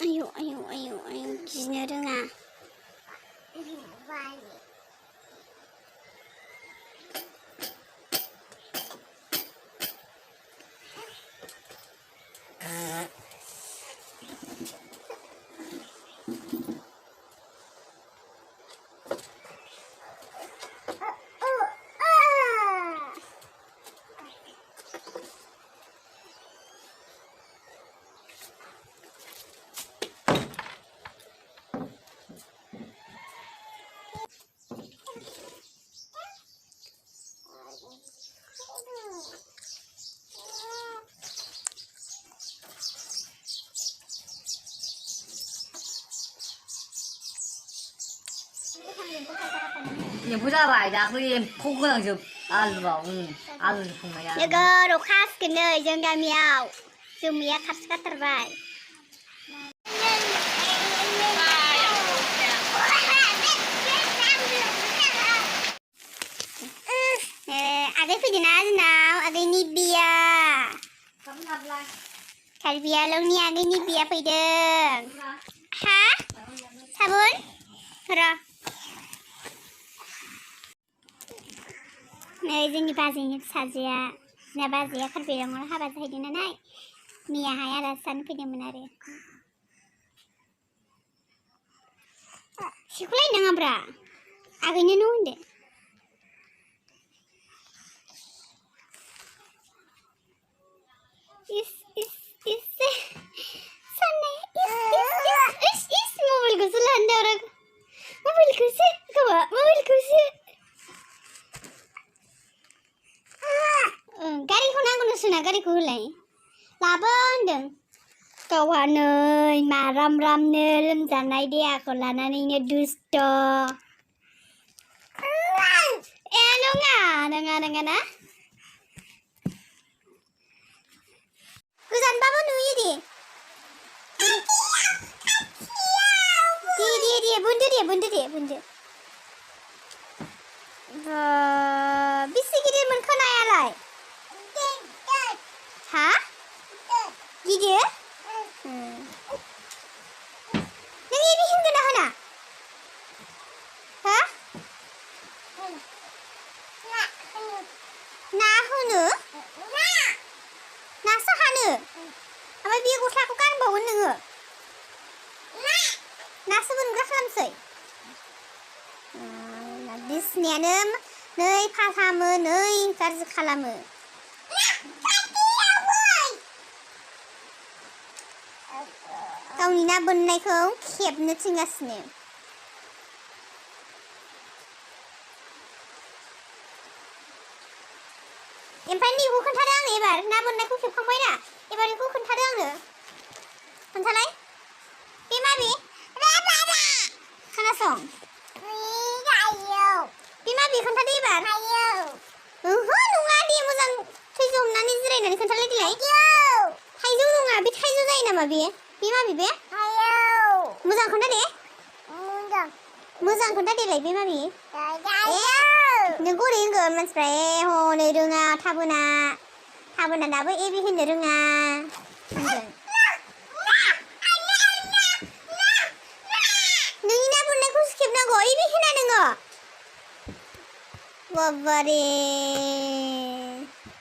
आयु गिनो रोङा 얘 보자봐 나그림 콩그랑 저 알루가 알루 콩나야 लोगो अखा हासिगोन नै जों गामियाव जोमैया खारसिगारथारबाय आगै फैदोंना जोंनाव आगैनि बिया कार्बिआलंनि आगैनि बिया फैदों हा साबुन र' नै जोंनि बाजैनि फिसाजोआ ना बाजैया कार्बिआलंआव हाबा जाहैदों नालाय मैयाहाय आलासि जानो फैदोंमोन आरो सेख'लायनो नाङाब्रा आगैनो न' होनदो मबाइलखौसो लानो दावरा मबाइलखौसो गारिखौ नांगौनो सोना गारिखौ होलाय लाबो होनदों गावहा नै माराम रामनो लोमजानाय देहाखौ लानानैनो दुस्त ए नङा ना गोजानबाबो नुयो दे बुन्दो बेसे गिदिरमोन खोनायालाय हा गिदिर नों एबि होनगोन ना होना हा ना होनो नासो हानो ओमफ्राय बे गस्लाखौ गानबावगोन नोङो नासो बोनग्रा खालामसै बिसिनायानो नै फाहामो नै गाज्रि खालामो गावनि ना बोननायखौ खेबनो थिनगासिनो ओमफ्राय नैखौ खोन्थादो आंनो एबार ना बोननायखौ खेबखांबाय ना एबार बेखौ खोन्थादो आंनो खोन्थालाय बे माबे खोनासं बे माबे खोन्थादो एबार ओहो नङा दे मोजां थैजौ हमनानै जिरायनानै खोन्थालाय देलाय थाइजौ नङा बे थाइजौ जायो नामा बे माबे बे मोजां खोन्था दे मोजां खोन्था देलाय बे माबे नोंखौ ओरै होनगोन मानसिफ्रा हनै रोङा थाबोना दाबो एबि होननो रोङा होनगोन नोंनि ना बोननायखौसो खेबनांगौ एबि होना नोङो बाबारे